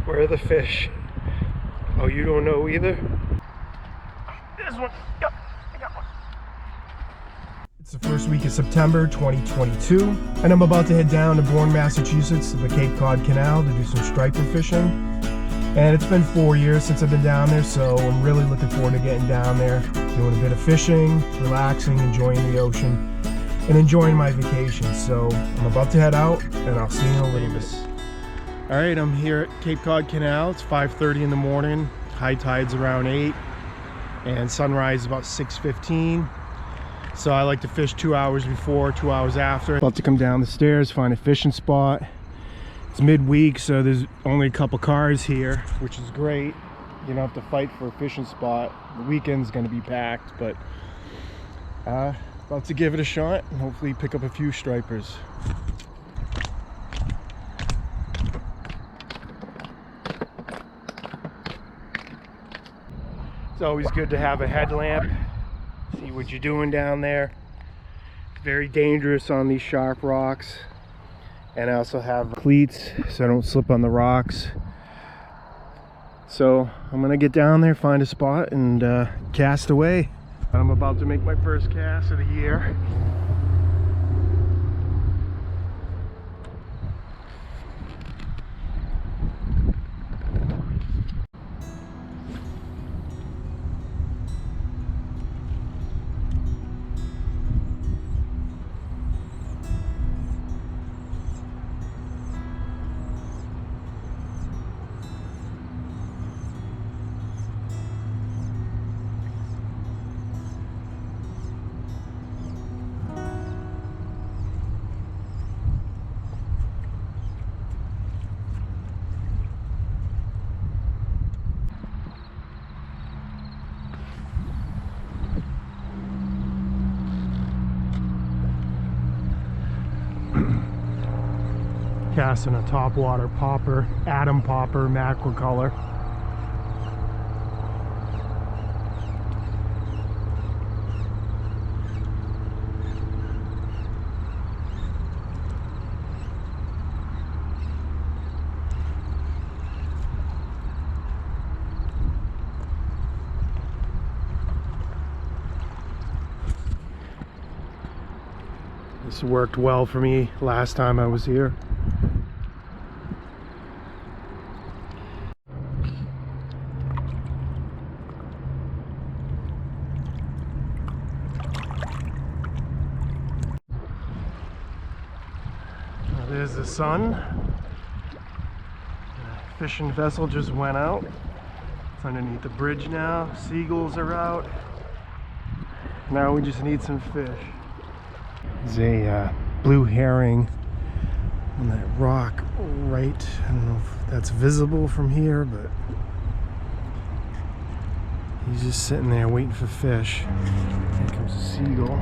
Where are the fish? Oh, you don't know either? There's one. Yep, I got one. It's the first week of September 2022, and I'm about to head down to Bourne, Massachusetts to the Cape Cod Canal to do some striper fishing. And it's been 4 years since I've been down there, so I'm really looking forward to getting down there, doing a bit of fishing, relaxing, enjoying the ocean, and enjoying my vacation. So I'm about to head out, and I'll see you in a little bit. All right, I'm here at Cape Cod Canal. It's 5:30 in the morning. High tide's around 8, and sunrise is about 6:15. So I like to fish 2 hours before, 2 hours after. About to come down the stairs, find a fishing spot. It's midweek, so there's only a couple cars here, which is great. You don't have to fight for a fishing spot. The weekend's gonna be packed, but about to give it a shot and hopefully pick up a few stripers. It's always good to have a headlamp, see what you're doing down there. It's very dangerous on these sharp rocks. And I also have cleats so I don't slip on the rocks. So I'm gonna get down there, find a spot, and cast away. I'm about to make my first cast of the year. Casting a topwater popper, atom popper, mackerel color. This worked well for me last time I was here. There's the sun. The fishing vessel just went out. It's underneath the bridge now. Seagulls are out. Now we just need some fish. There's a blue herring on that rock right. I don't know if that's visible from here, but he's just sitting there waiting for fish. Here comes a seagull.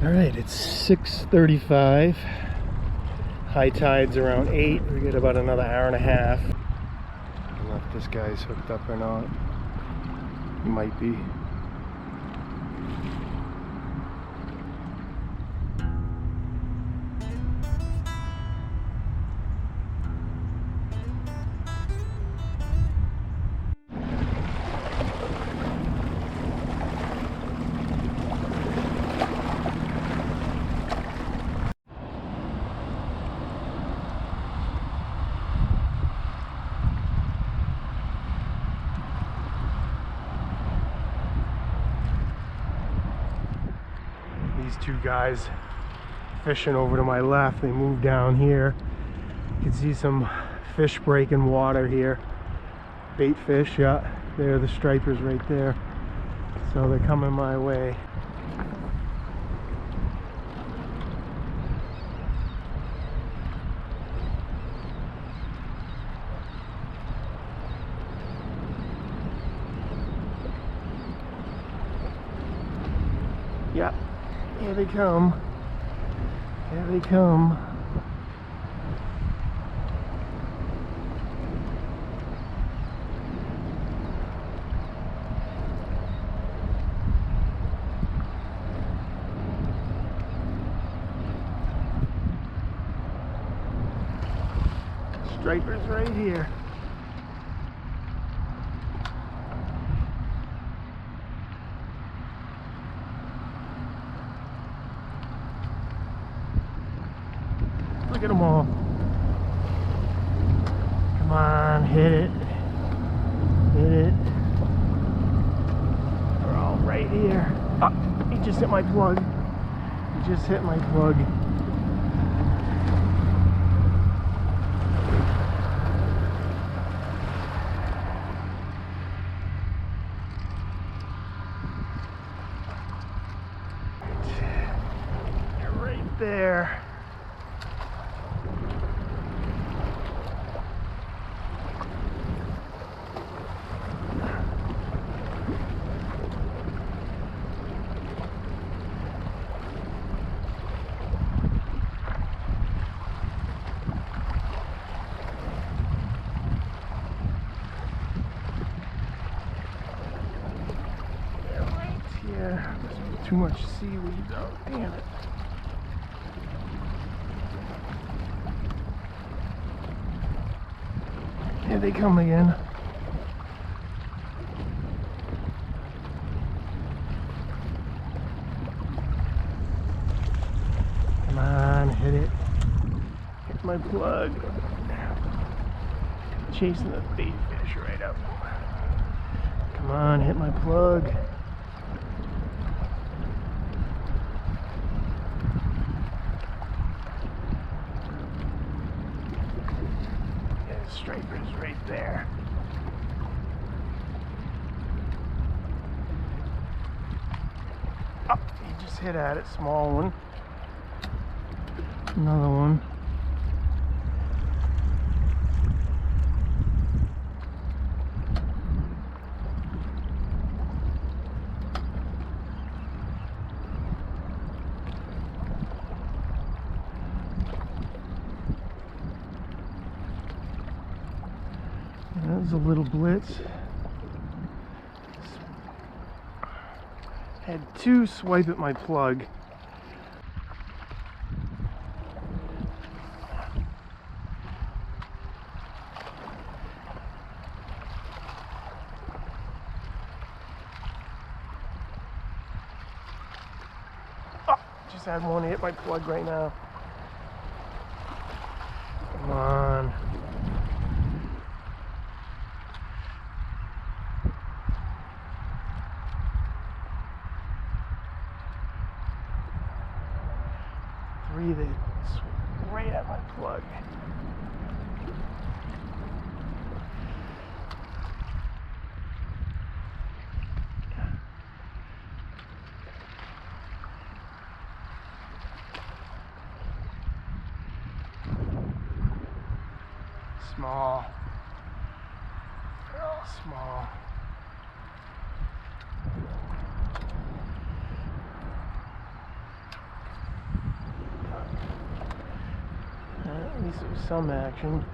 All right, it's 6:35. High tide's around 8. We get about another hour and a half. I don't know if this guy's hooked up or not. He might be. These two guys fishing over to my left, they moved down here. You can see some fish breaking water here. Bait fish, yeah. There are the stripers right there. So they're coming my way. Yeah, here they come. Here they come. Striper's right here. Look at them all. Come on, hit it. Hit it. They're all right here. Ah, he just hit my plug. He just hit my plug. They're right there. There's too much seaweed. Oh, damn it. Here they come again. Come on, hit it. Hit my plug. Chasing the bait fish right up. Come on, hit my plug. Striper's right there. Oh, he just hit at it, small one. Another one. That was a little blitz. Had two swipe at my plug. Oh, just had one hit my plug right now. Come on. Three that right at my plug. Small. They're all small. At least it was some action.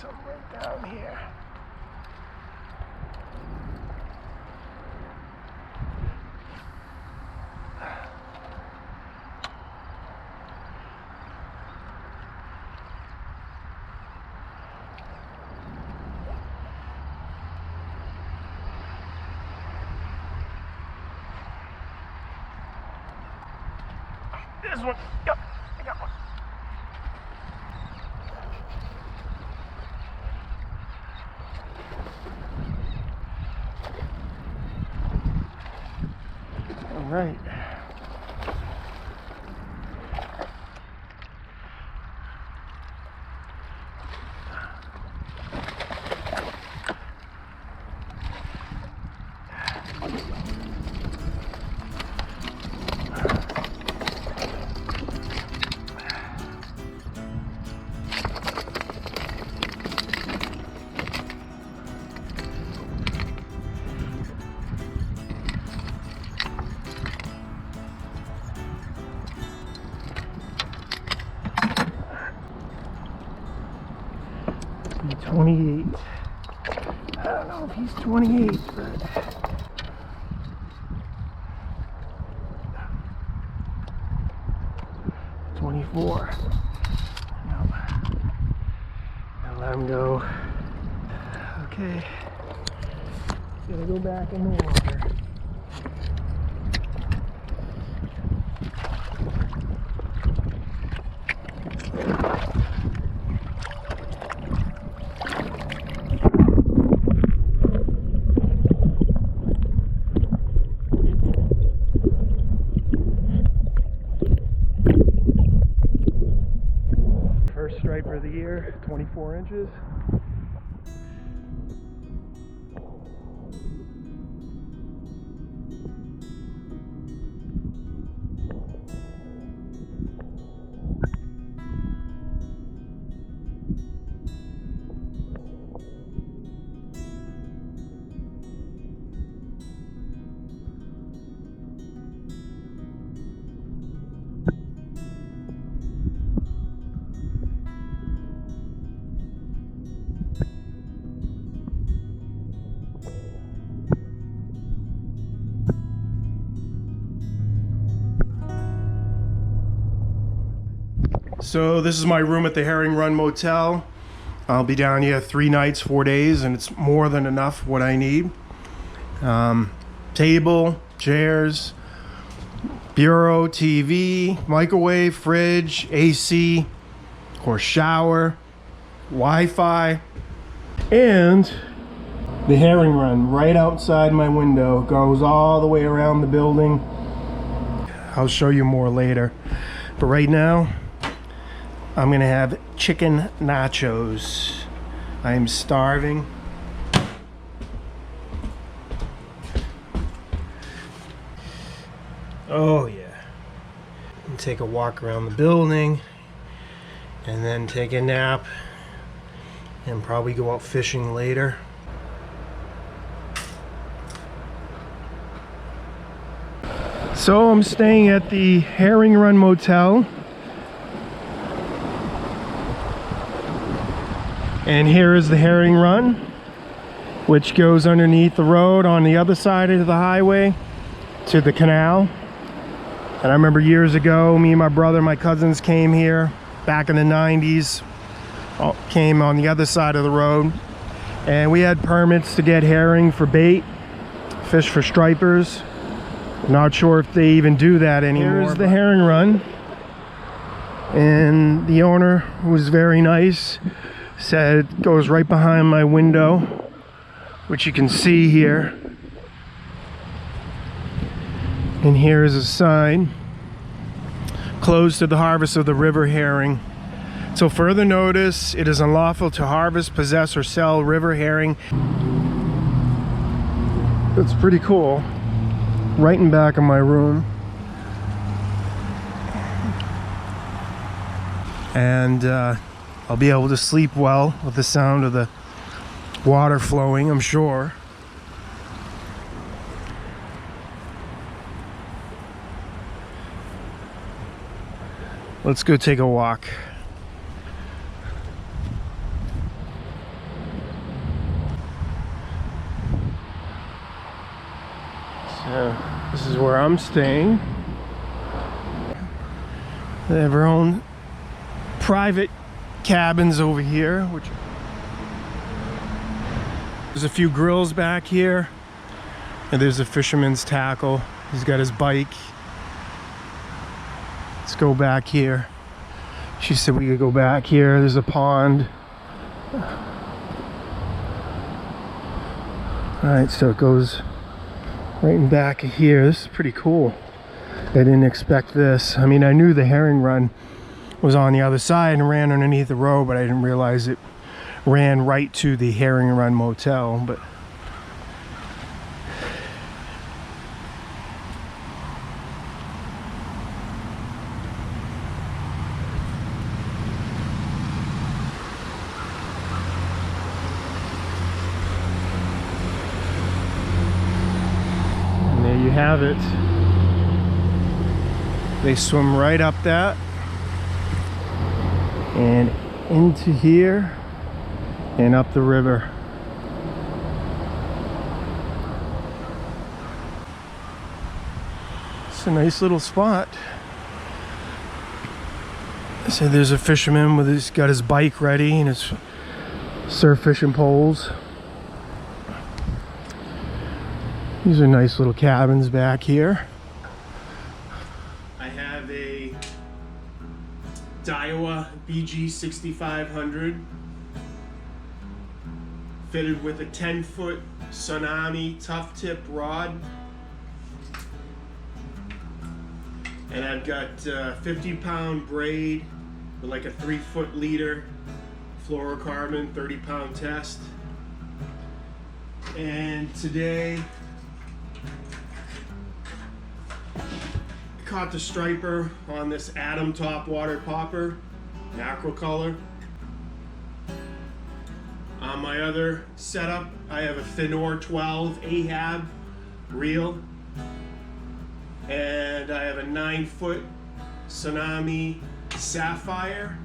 Some right down here. This one. Yep, I got one. right. Be 28. I don't know if he's 28, but 24. No. And let him go. Okay. Gotta go back in the water. First striper of the year, 24 inches. So this is my room at the Herring Run Motel. I'll be down here 3 nights, 4 days, and it's more than enough what I need. Table, chairs, bureau, TV, microwave, fridge, AC, of course shower, Wi-Fi, and the Herring Run right outside my window. Goes all the way around the building. I'll show you more later. But right now, I'm gonna have chicken nachos. I am starving. Oh yeah. And take a walk around the building and then take a nap and probably go out fishing later. So I'm staying at the Herring Run Motel. And here is the Herring Run, which goes underneath the road on the other side of the highway to the canal. And I remember years ago, me and my brother, my cousins came here back in the 90s, came on the other side of the road. And we had permits to get herring for bait, fish for stripers. Not sure if they even do that anymore. Here's the Herring Run. And the owner was very nice. Said it goes right behind my window, which you can see here. And here is a sign: closed to the harvest of the river herring. So further notice, it is unlawful to harvest, possess, or sell river herring. That's pretty cool. Right in back of my room. And I'll be able to sleep well with the sound of the water flowing, I'm sure. Let's go take a walk. So this is where I'm staying. They have their own private cabins over here, which there's a few grills back here, and there's a fisherman's tackle. He's got his bike. Let's go back here. She said we could go back here. There's a pond. All right, so it goes Right in back of here. This is pretty cool. I didn't expect this. I mean, I knew the herring run was on the other side and ran underneath the road, but I didn't realize it ran right to the herring run motel. But and there you have it. They swim right up that and into here and up the river. It's a nice little spot. So there's a fisherman with he's got his bike ready and his surf fishing poles. These are nice little cabins back here. I have a Daiwa BG 6500 fitted with a 10-foot Tsunami tough tip rod, and I've got 50-pound braid with like a 3-foot leader fluorocarbon 30-pound test. And today caught the striper on this Atom topwater popper, macro color. On my other setup, I have a Finor 12 Ahab reel, and I have a 9-foot Tsunami Sapphire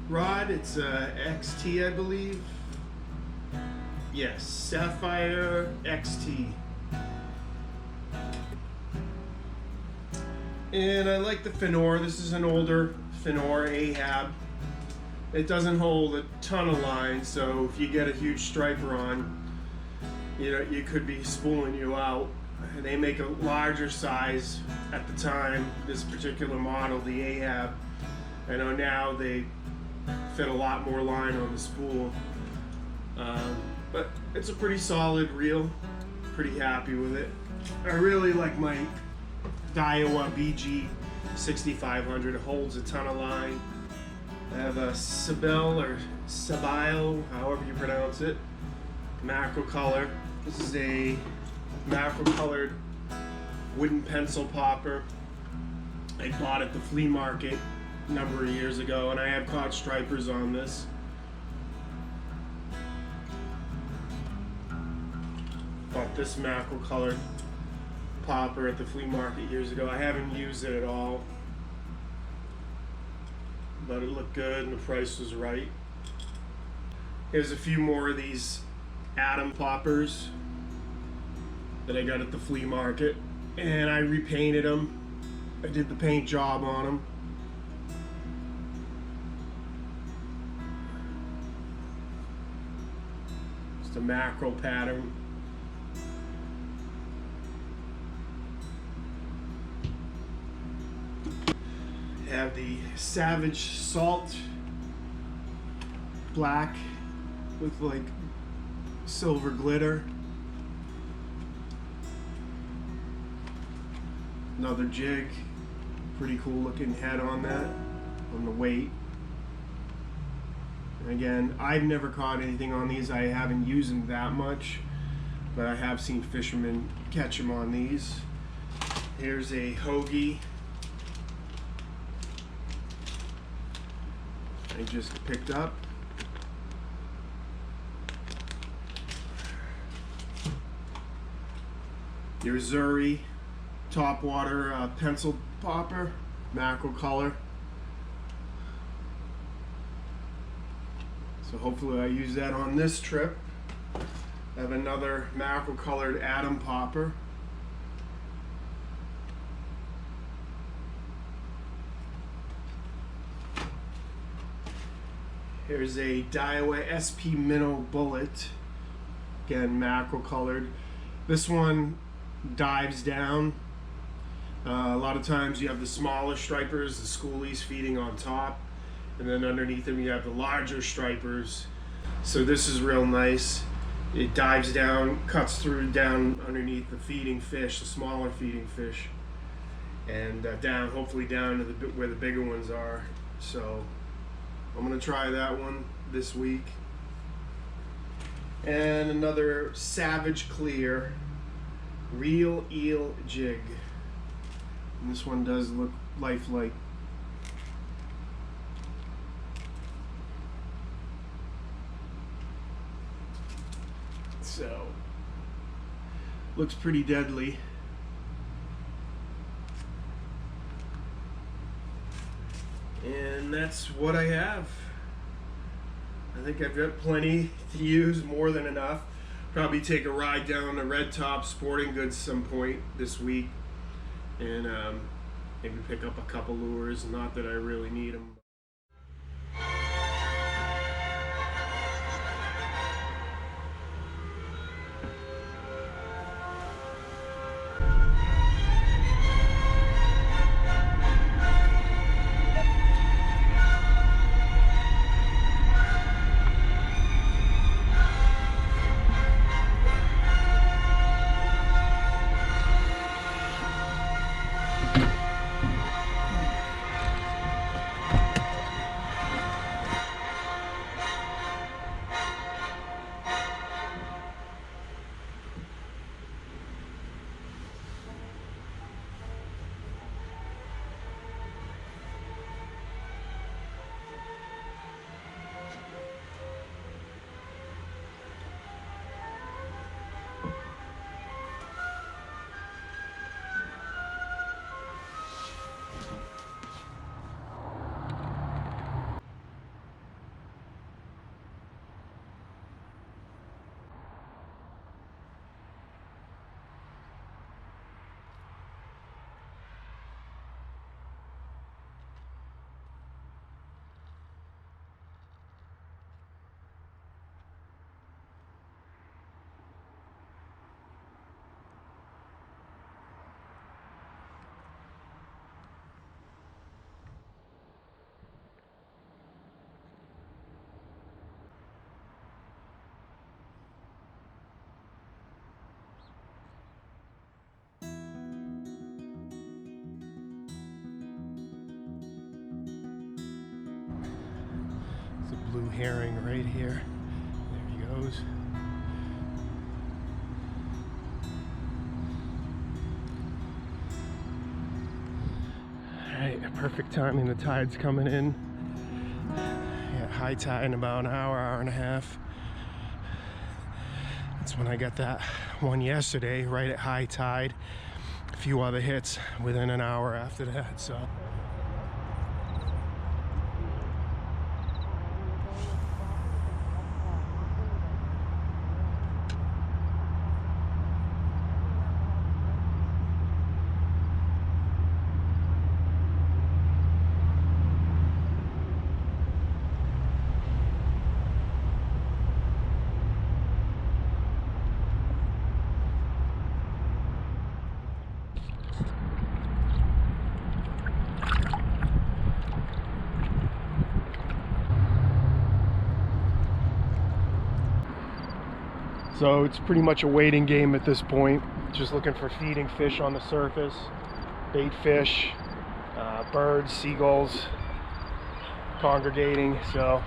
rod. It's a XT, I believe. Yes, Sapphire XT. And I like the Finor. This is an older Finor Ahab. It doesn't hold a ton of line, so if you get a huge striper on, you know, you could be spooling you out. They make a larger size at the time, this particular model, the Ahab. I know now they fit a lot more line on the spool. But it's a pretty solid reel. Pretty happy with it. I really like my Daiwa BG 6500. It holds a ton of line. I have a Sabel or Sabile, however you pronounce it, macro color. This is a macro colored wooden pencil popper. I bought at the flea market a number of years ago, and I have caught stripers on this. Bought this macro colored popper at the flea market years ago. I haven't used it at all, but it looked good and the price was right. Here's a few more of these Atom poppers that I got at the flea market, and I repainted them. I did the paint job on them. Just a macro pattern. Have the Savage Salt black with like silver glitter. Another jig, pretty cool looking head on that, on the weight. And again, I've never caught anything on these. I haven't used them that much, but I have seen fishermen catch them on these. Here's a hoagie I just picked up. Your Zuri topwater pencil popper, macro color. So hopefully I use that on this trip. I have another macro colored Atom popper. Here's a Daiwa SP Minnow Bullet, again macro colored. This one dives down. A lot of times you have the smaller stripers, the schoolies feeding on top, and then underneath them you have the larger stripers. So this is real nice. it dives down, cuts through down underneath the feeding fish, the smaller feeding fish, and down, hopefully down to where the bigger ones are. So I'm gonna try that one this week. And another Savage Clear Real Eel Jig. And this one does look lifelike. So, looks pretty deadly. And that's what I have. I think I've got plenty to use, more than enough. Probably take a ride down to Red Top Sporting Goods some point this week and maybe pick up a couple lures. Not that I really need them. Blue herring right here. There he goes. Alright, perfect timing. The tide's coming in. Yeah, high tide in about an hour, hour and a half. That's when I got that one yesterday, right at high tide. A few other hits within an hour after that, so. So it's pretty much a waiting game at this point. Just looking for feeding fish on the surface, bait fish, birds, seagulls congregating. So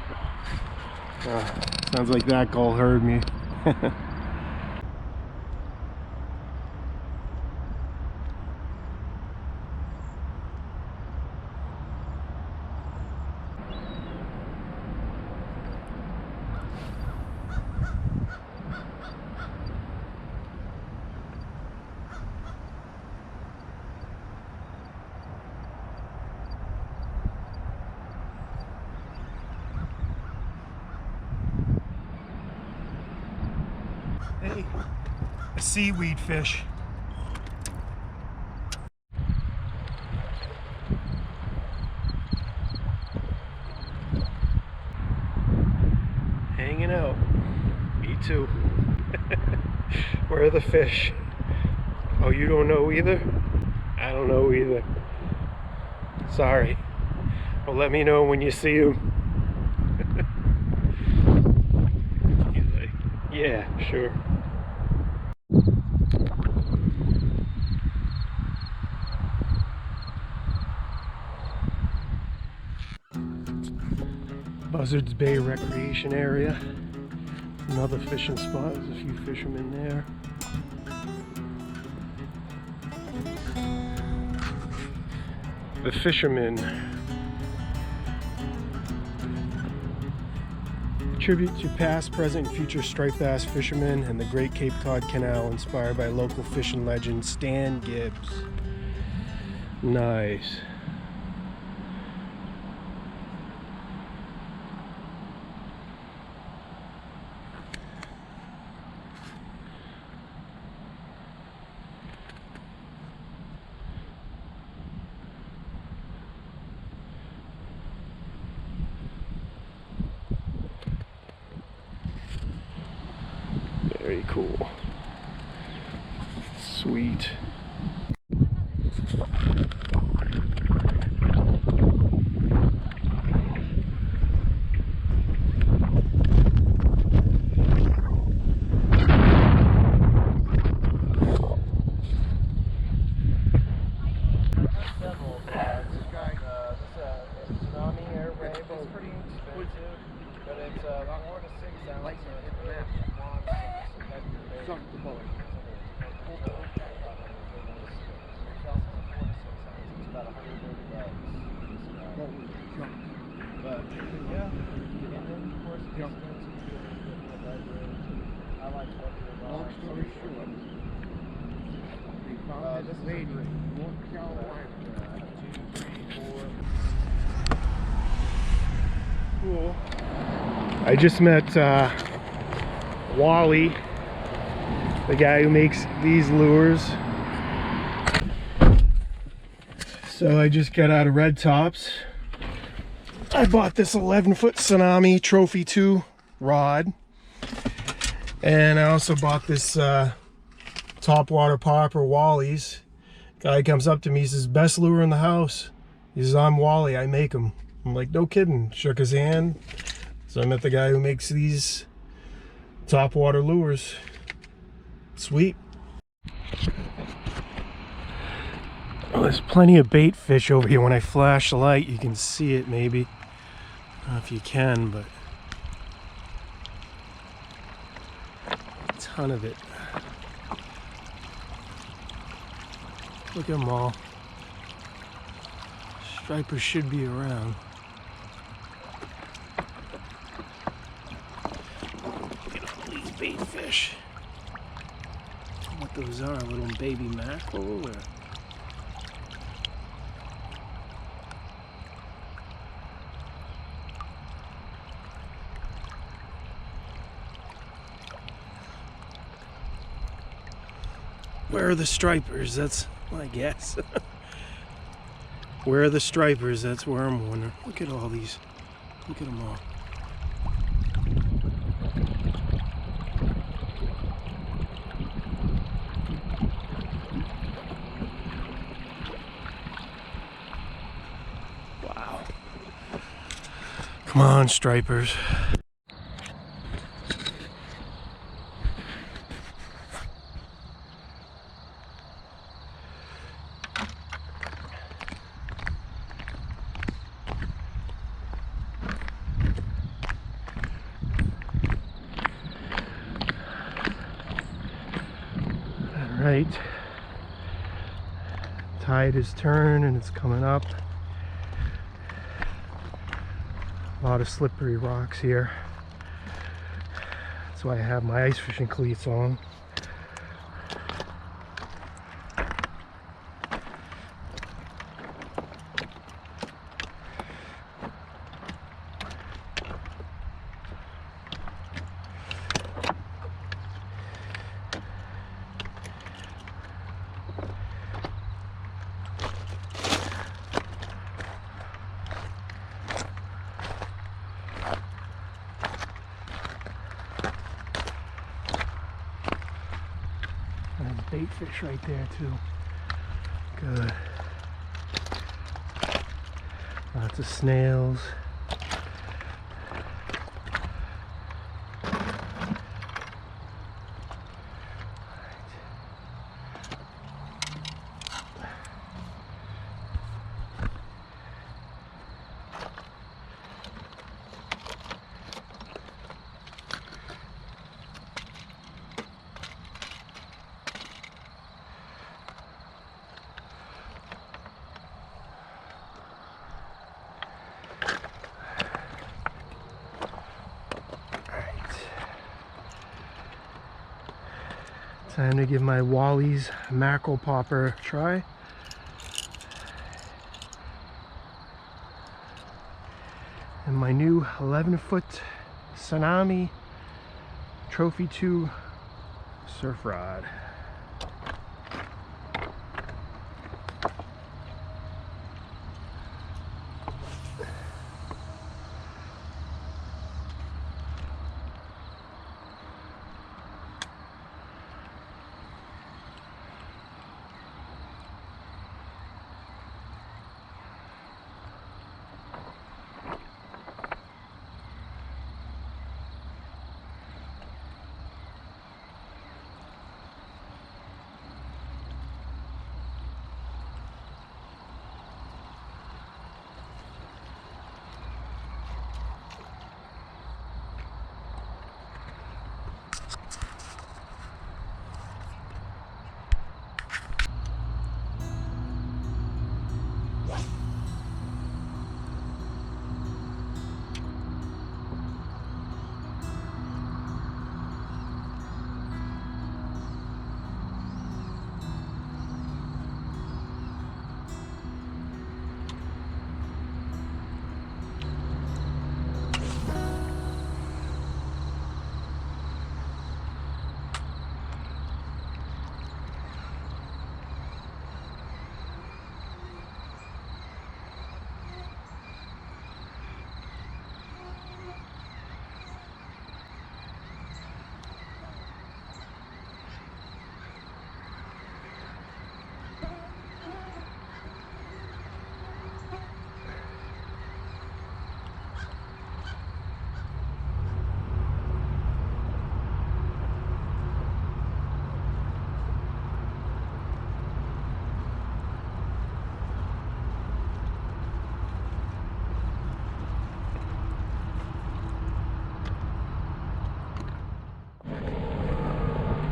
sounds like that gull heard me. Hey, a seaweed fish. Hanging out. Me too. Where are the fish? Oh, you don't know either? I don't know either. Sorry. Well, let me know when you see them. Yeah, sure. Buzzards Bay Recreation Area. Another fishing spot. There's a few fishermen there. The fishermen. Tribute to past, present, and future striped bass fishermen and the Great Cape Cod Canal, inspired by local fishing legend Stan Gibbs. Nice. Very cool. Sweet. Long story short, we found this lady in North Carolina. 2, 3, 4. Cool. I just met Wally, the guy who makes these lures. So I just got out of Red Tops. I bought this 11-foot Tsunami Trophy 2 rod. And I also bought this topwater popper Wally's. Guy comes up to me, he says, best lure in the house. He says, I'm Wally, I make them. I'm like, no kidding. Shook his hand. So I met the guy who makes these topwater lures. Sweet. Oh, there's plenty of bait fish over here. When I flash the light, you can see it maybe. I don't know if you can, but a ton of it. Look at them all. Stripers should be around. Look at all these bait fish. I don't know what those are, little baby mackerel or... Where are the stripers? That's my guess. Where are the stripers? That's where I'm wondering. Look at all these. Look at them all. Wow. Come on, stripers. Right, tide has turned and it's coming up. A lot of slippery rocks here. That's why I have my ice fishing cleats on. Bait fish right there too. Good. Lots of snails. Time to give my Wally's mackerel popper a try. And my new 11-foot Tsunami Trophy 2 surf rod.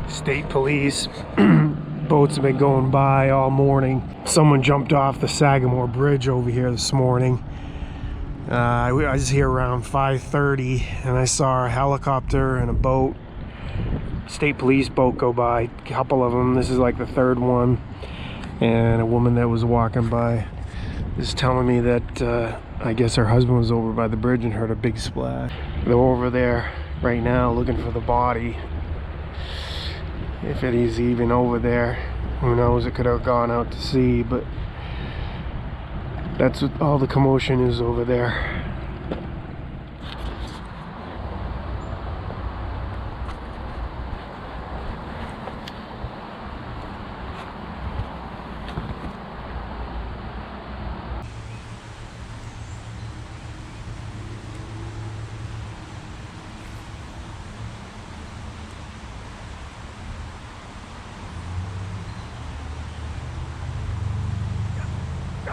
State police boats have been going by all morning. Someone jumped off the Sagamore Bridge over here this morning. I was here around 5:30 and I saw a helicopter and a boat, state police boat go by, a couple of them. This is like the third one. And a woman that was walking by is telling me that I guess her husband was over by the bridge and heard a big splash. They're over there right now looking for the body. If it is even over there, who knows, it could have gone out to sea, but that's what all the commotion is over there.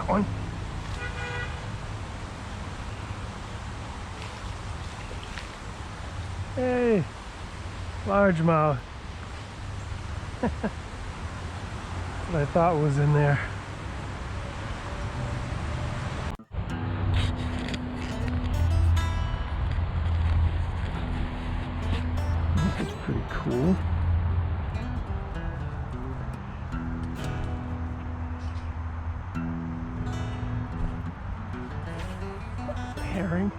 One. Hey, largemouth. What I thought was in there. This is pretty cool. Herring.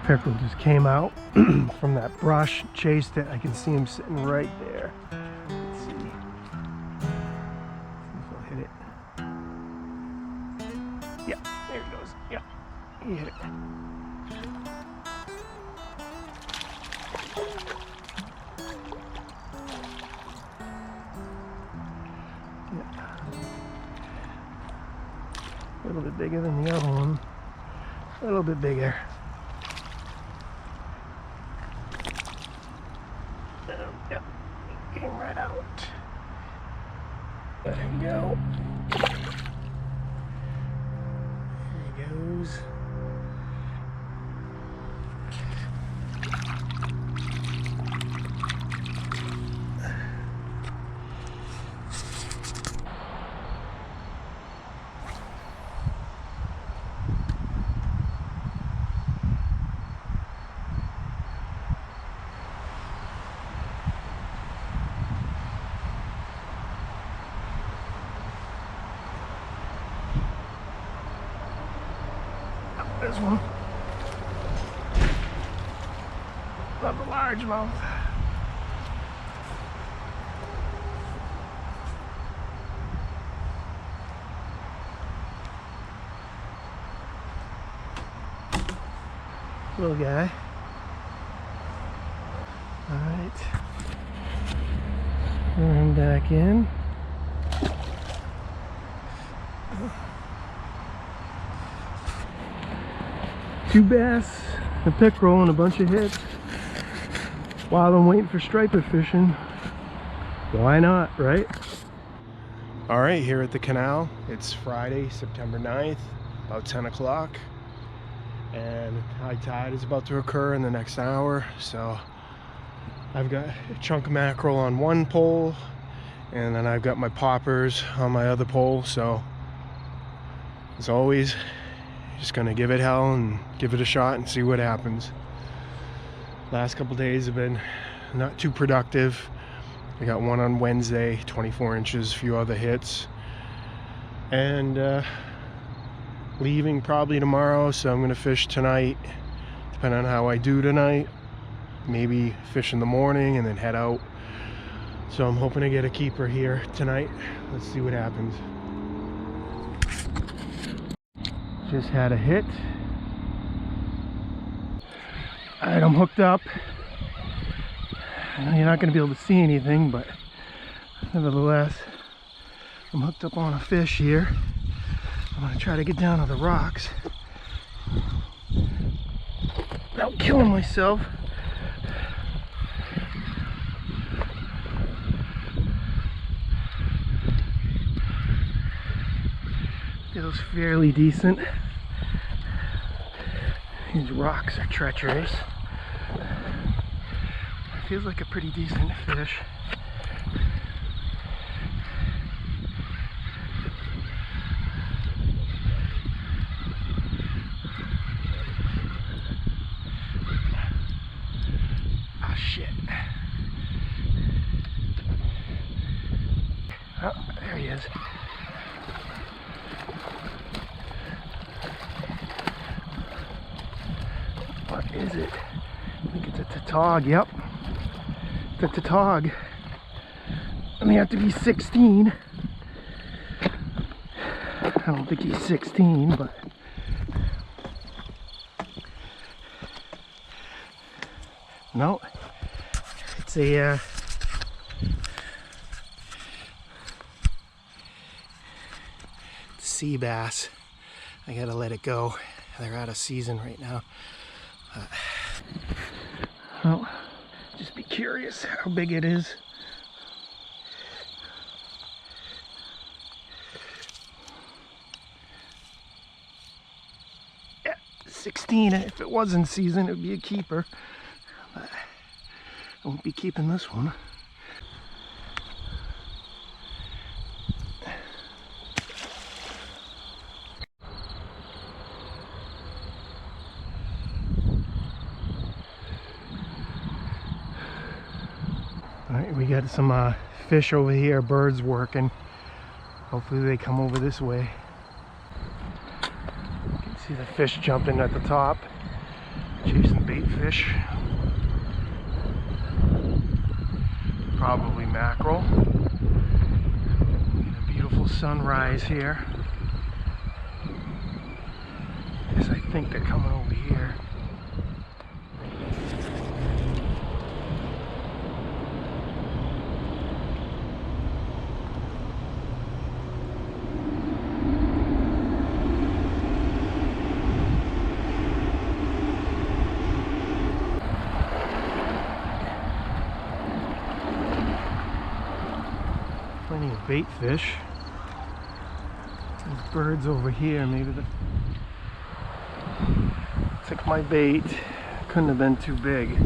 Pickerel just came out from that brush, chased it. I can see him sitting right there. Let's see. See if he'll hit it. Yeah, there he goes. Yeah, he hit it. A little bit bigger than the other one. A little bit bigger. Yep, came right out. Let him go. There he goes. this one. Love the largemouth. Little guy. Alright. Run back in. Two bass, a pickerel, and a bunch of hits. While I'm waiting for striper fishing. Why not, right? Alright, here at the canal. It's Friday, September 9th, about 10 o'clock. And high tide is about to occur in the next hour, so I've got a chunk of mackerel on one pole, and then I've got my poppers on my other pole. So as always, just gonna give it hell and give it a shot and see what happens. Last couple days have been not too productive. I got one on Wednesday, 24 inches, a few other hits, and leaving probably tomorrow, so I'm gonna fish tonight, depending on how I do tonight. Maybe fish in the morning and then head out. So I'm hoping to get a keeper here tonight. Let's see what happens. Just had a hit. Alright, I'm hooked up. I know you're not gonna be able to see anything, but nevertheless, I'm hooked up on a fish here. I'm gonna try to get down to the rocks without killing myself. Feels fairly decent. These rocks are treacherous. Feels like a pretty decent fish. Oh, there he is. What is it? I think it's a tautog. Yep. It's a tautog. And they have to be 16. I don't think he's 16, but no. It's a sea bass. I gotta let it go. They're out of season right now. Well, just be curious how big it is. Yeah, 16. If it was in season, it would be a keeper. But I won't be keeping this one. Alright, we got some fish over here, birds working. Hopefully they come over this way. You can see the fish jumping at the top, chasing bait fish. Probably mackerel. Get a beautiful sunrise here. Yes, I think they're coming over here. Plenty of bait fish. There's birds over here. Maybe the took my bait. Couldn't have been too big.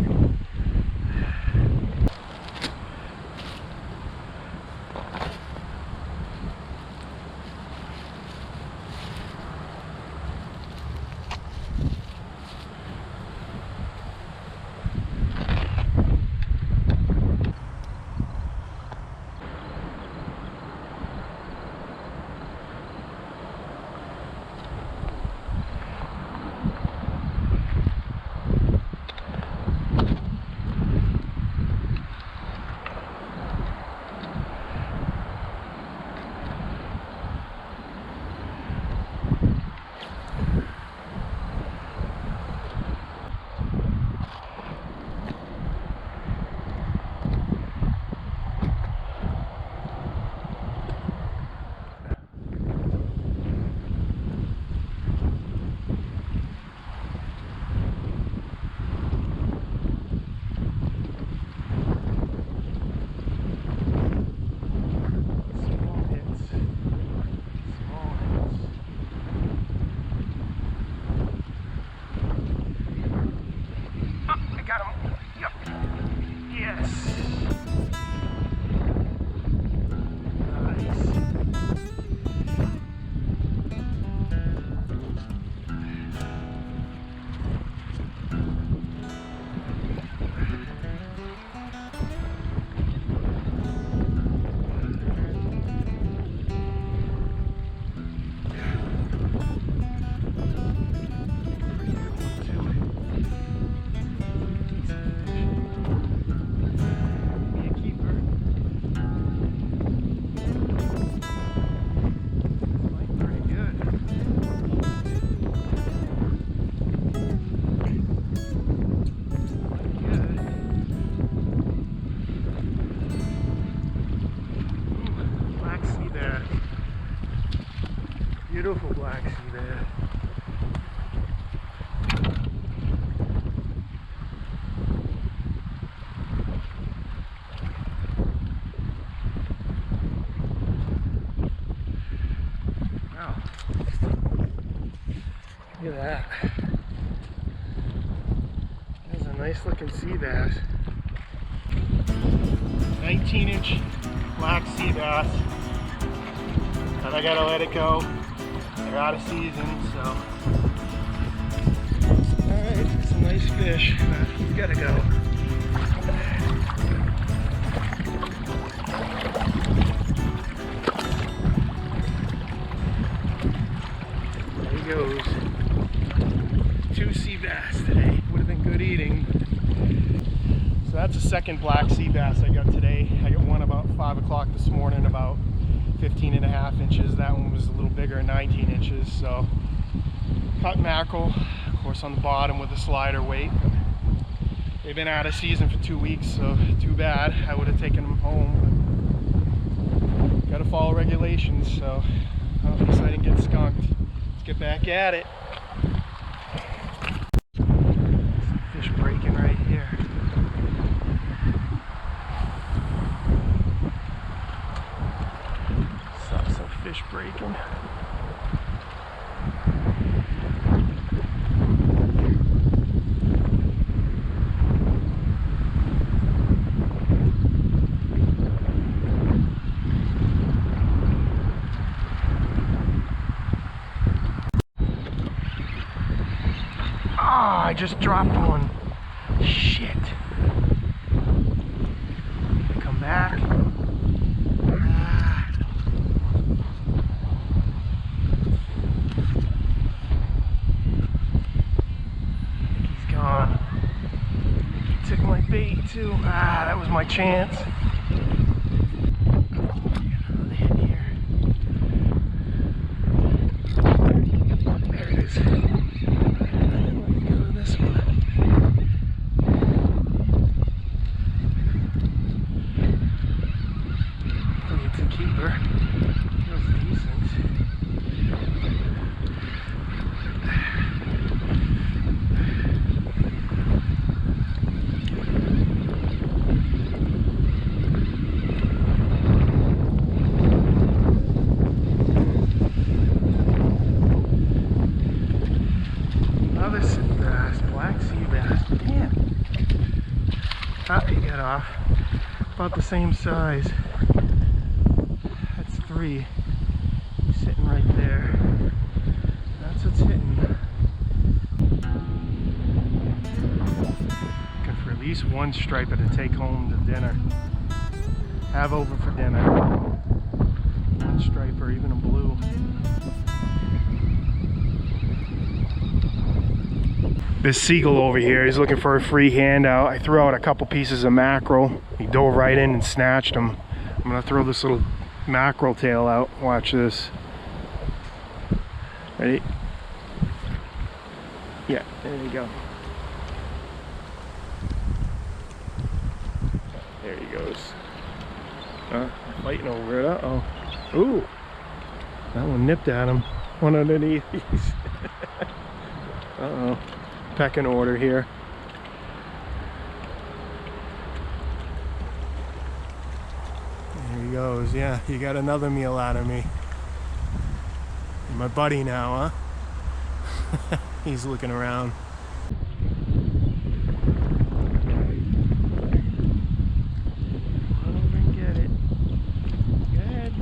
Nice looking sea bass. 19-inch black sea bass. But I gotta let it go. They're out of season, so. Alright, it's a nice fish, but he's gotta go. There he goes. 2 sea bass today. Would have been good eating. So that's the second black sea bass I got today. I got one about 5 o'clock this morning, about 15.5 inches. That one was a little bigger, 19 inches. So cut mackerel, of course, on the bottom with a slider weight. They've been out of season for 2 weeks, so too bad. I would have taken them home. Got to follow regulations, so at least I didn't get skunked. Let's get back at it. Fish breaking right here. Saw some fish breaking. I just dropped one. Shit. Come back. He's gone. He took my bait too. That was my chance. Another hit here. There it is. He got off. About the same size. That's 3. He's sitting right there. That's what's hitting. Looking for at least one striper to take home to dinner. Have over for dinner. One striper, even a blue. This seagull over here, he's looking for a free handout. I threw out a couple pieces of mackerel. He dove right in and snatched them. I'm gonna throw this little mackerel tail out. Watch this. Ready? Yeah, there you go. There he goes. Fighting over it. Uh-oh. Ooh. That one nipped at him. One underneath. Uh-oh. Pecking order here. There he goes. Yeah, you got another meal out of me. You're my buddy now, huh? He's looking around. Run over and get it. Go ahead.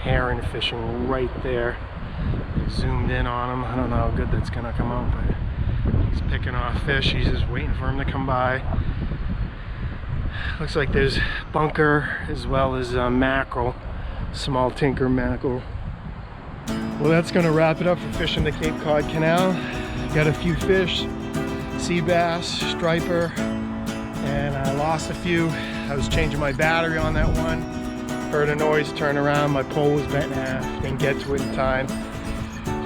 Heron fishing right there. Zoomed in on him. I don't know how good that's gonna come out, but he's picking off fish. He's just waiting for him to come by. Looks like there's bunker as well as mackerel, small tinker mackerel. Well, that's gonna wrap it up for fishing the Cape Cod Canal. Got a few fish, sea bass, striper, and I lost a few. I was changing my battery on that one. Heard a noise, turn around, my pole was bent in half, didn't get to it in time.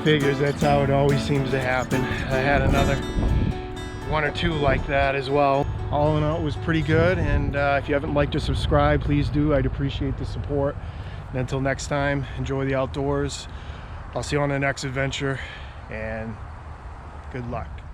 Figures that's how it always seems to happen. I had another 1 or 2 like that as well. All in all, it was pretty good, and if you haven't liked or subscribed, please do. I'd appreciate the support. And until next time, enjoy the outdoors. I'll see you on the next adventure, and Good luck.